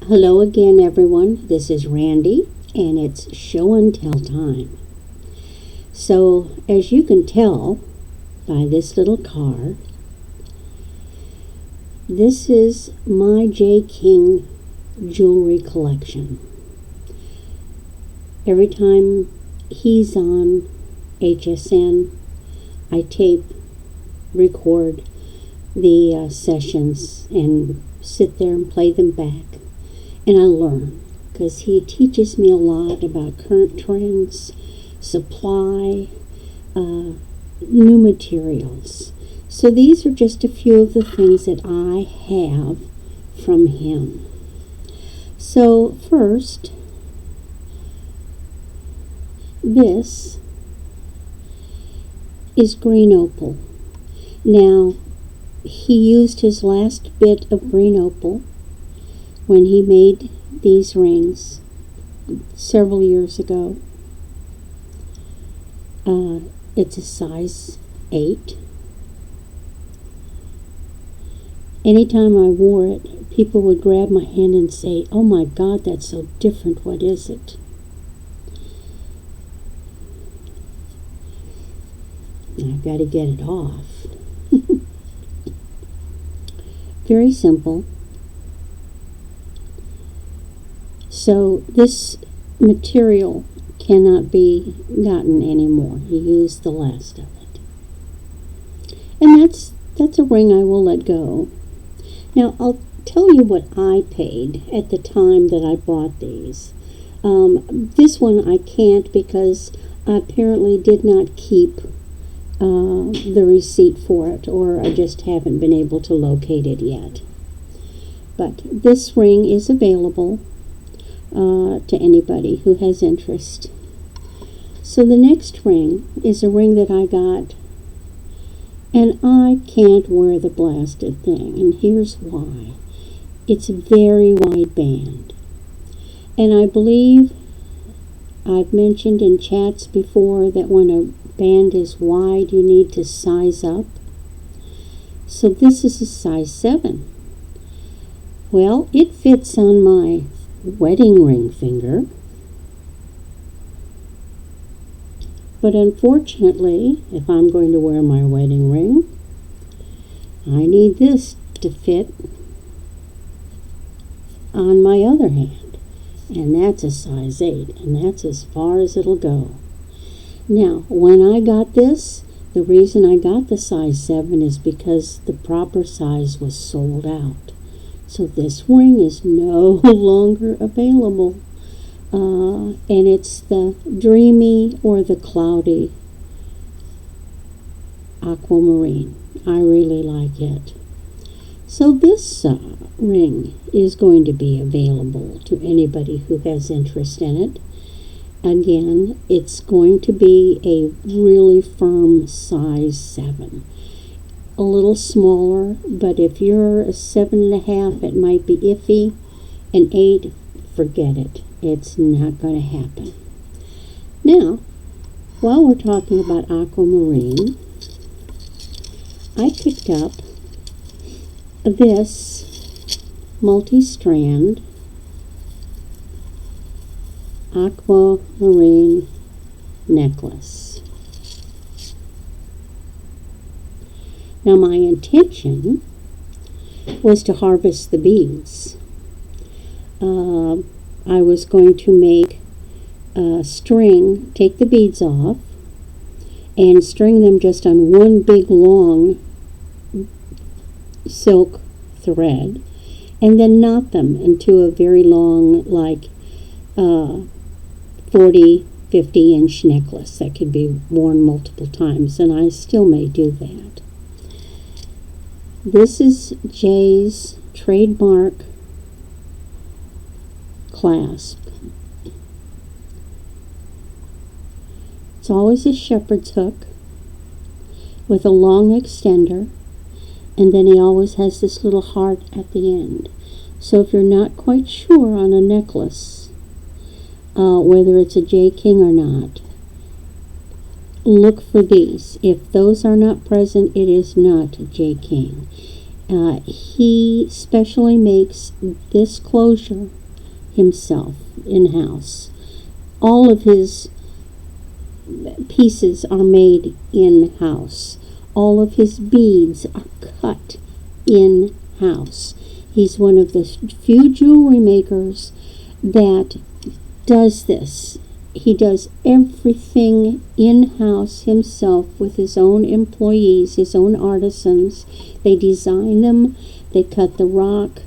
Hello again, everyone. This is Randy, and it's show and tell time. So, as you can tell by this little card, this is my J. King jewelry collection. Every time he's on HSN, I tape, record the sessions, and sit there and play them back. And I learn, because he teaches me a lot about current trends, supply, new materials. So these are just a few of the things that I have from him. So first, this is green opal. Now, he used his last bit of green opal when he made these rings several years ago. It's a size 8. Anytime I wore it, people would grab my hand and say, "Oh my God, that's so different. What is it?" I've got to get it off. Very simple. So this material cannot be gotten anymore. He used the last of it. And that's a ring I will let go. Now I'll tell you what I paid at the time that I bought these. This one I can't because I apparently did not keep the receipt for it, or I just haven't been able to locate it yet. But this ring is available to anybody who has interest. So the next ring is a ring that I got, and I can't wear the blasted thing, and here's why. It's very wide band, and I believe I've mentioned in chats before that when a band is wide, you need to size up. So this is a size 7. Well, it fits on my wedding ring finger, but unfortunately, if I'm going to wear my wedding ring, I need this to fit on my other hand, and that's a size 8, and that's as far as it'll go. Now, when I got this, the reason I got the size 7 is because the proper size was sold out. So this ring is no longer available. And it's the dreamy or the cloudy aquamarine. I really like it. So this ring is going to be available to anybody who has interest in it. Again, it's going to be a really firm size 7. A little smaller, but if you're a 7.5, it might be iffy. An 8, forget it. It's not going to happen. Now, while we're talking about aquamarine, I picked up this multi-strand aquamarine necklace. Now my intention was to harvest the beads. I was going to make a string, take the beads off, and string them just on one big long silk thread, and then knot them into a very long, like 40, 50-inch necklace that could be worn multiple times, and I still may do that. This is Jay's trademark clasp. It's always a shepherd's hook with a long extender, and then he always has this little heart at the end. So if you're not quite sure on a necklace whether it's a J. King or not, look for these. If those are not present, it is not J. King. He specially makes this closure himself in-house. All of his pieces are made in-house. All of his beads are cut in-house. He's one of the few jewelry makers that does this. He does everything in-house himself with his own employees, his own artisans. They design them, they cut the rock,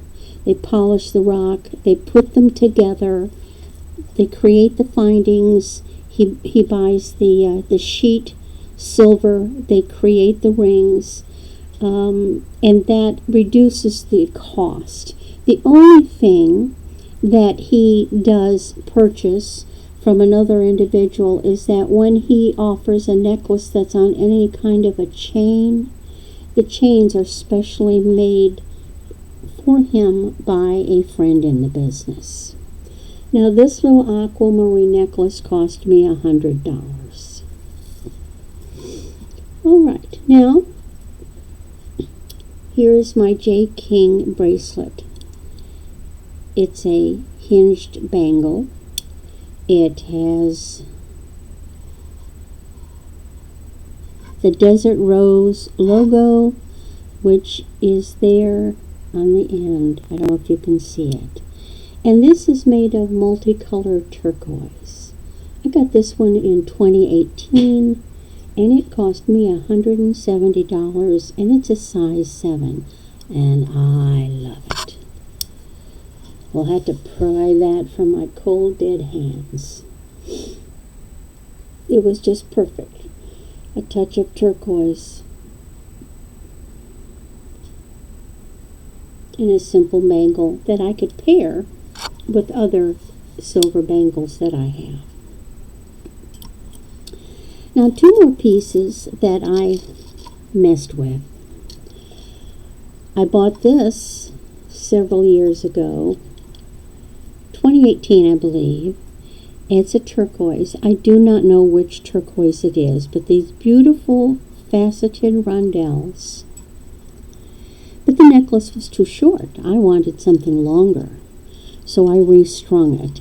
they polish the rock, they put them together, they create the findings. He buys the sheet silver, they create the rings, and that reduces the cost. The only thing that he does purchase from another individual is that when he offers a necklace that's on any kind of a chain, the chains are specially made for him by a friend in the business. Now this little aquamarine necklace cost me $100. Alright, now here's my J. King bracelet. It's a hinged bangle. It has the Desert Rose logo, which is there on the end. I don't know if you can see it. And this is made of multicolored turquoise. I got this one in 2018, and it cost me $170, and it's a size 7, and I love it. We'll have to pry that from my cold, dead hands. It was just perfect. A touch of turquoise in a simple bangle that I could pair with other silver bangles that I have. Now, 2 more pieces that I messed with. I bought this several years ago, 2018 I believe. It's a turquoise. I do not know which turquoise it is, but these beautiful faceted rondelles. But the necklace was too short. I wanted something longer, so I restrung it.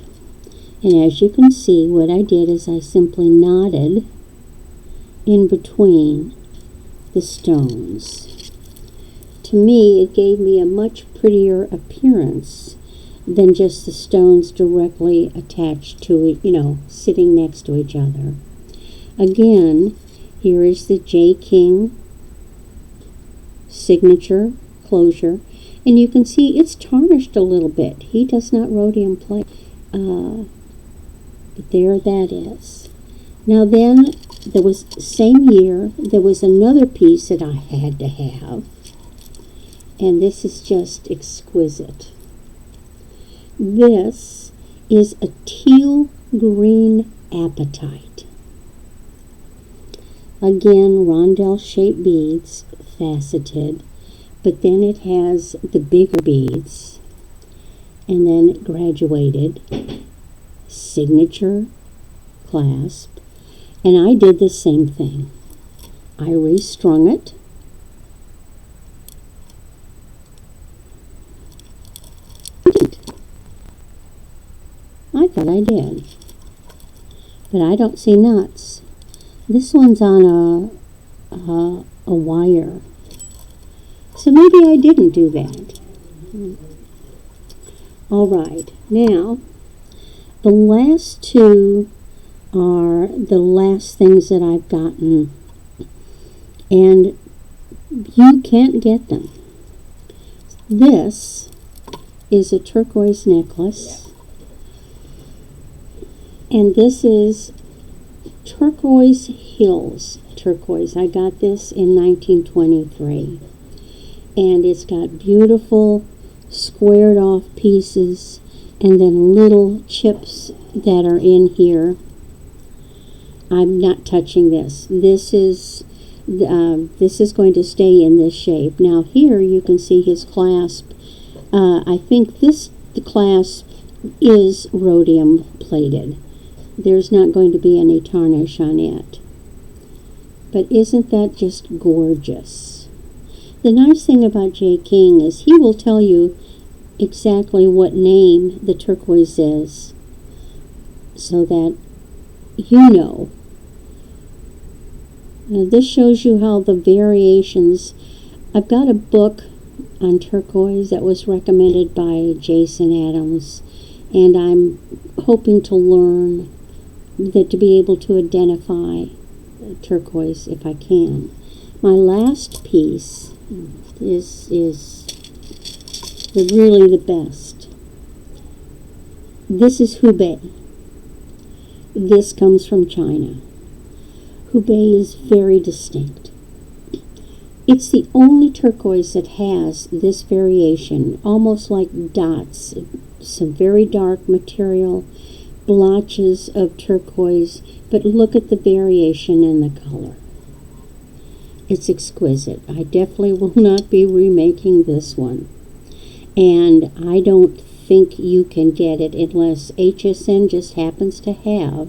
And as you can see, what I did is I simply knotted in between the stones. To me, it gave me a much prettier appearance than just the stones directly attached to it, sitting next to each other. Again, here is the J. King signature closure, and you can see it's tarnished a little bit. He does not rhodium plate, but there that is. Now then, there was same year, there was another piece that I had to have, and this is just exquisite. This is a teal green apatite. Again, rondelle shaped beads, faceted, but then it has the bigger beads, and then graduated, signature clasp, and I did the same thing. I restrung it. I thought I did, but I don't see nuts. This one's on a wire, so maybe I didn't do that. All right, now the last 2 are the last things that I've gotten, and you can't get them. This is a turquoise necklace. And this is Turquoise Hills turquoise. I got this in 1923. And it's got beautiful squared off pieces and then little chips that are in here. I'm not touching this. This is going to stay in this shape. Now here you can see his clasp. I think the clasp is rhodium plated. There's not going to be any tarnish on it. But isn't that just gorgeous? The nice thing about Jay King is he will tell you exactly what name the turquoise is so that you know. Now this shows you how the variations. I've got a book on turquoise that was recommended by Jason Adams, and I'm hoping to learn that to be able to identify turquoise if I can. My last piece is really the best. This is Hubei. This comes from China. Hubei is very distinct. It's the only turquoise that has this variation, almost like dots, some very dark material, blotches of turquoise, but look at the variation in the color. It's exquisite. I definitely will not be remaking this one. And I don't think you can get it unless HSN just happens to have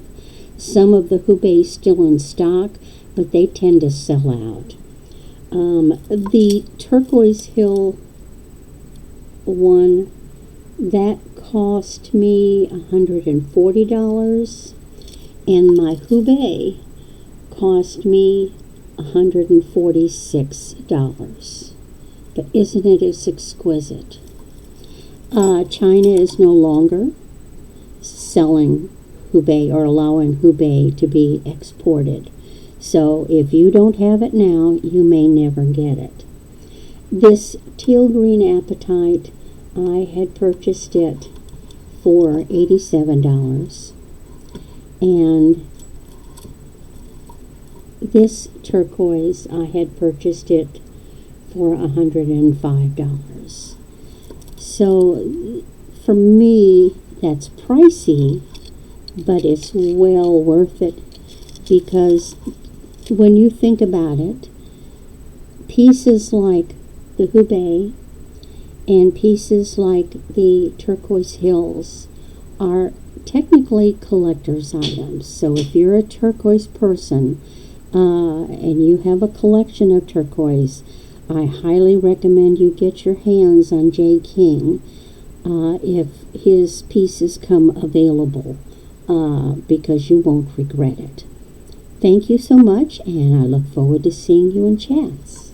some of the Hubei still in stock, but they tend to sell out. The Turquoise Hill one, that cost me $140, and my Hubei cost me $146. But isn't it as exquisite? China is no longer selling Hubei or allowing Hubei to be exported. So if you don't have it now, you may never get it. This teal green apatite, I had purchased it for $87. And this turquoise, I had purchased it for $105. So for me, that's pricey, but it's well worth it, because when you think about it, pieces like the Hubei and pieces like the Turquoise Hills are technically collector's items. So if you're a turquoise person and you have a collection of turquoise, I highly recommend you get your hands on Jay King if his pieces come available, because you won't regret it. Thank you so much, and I look forward to seeing you in chats.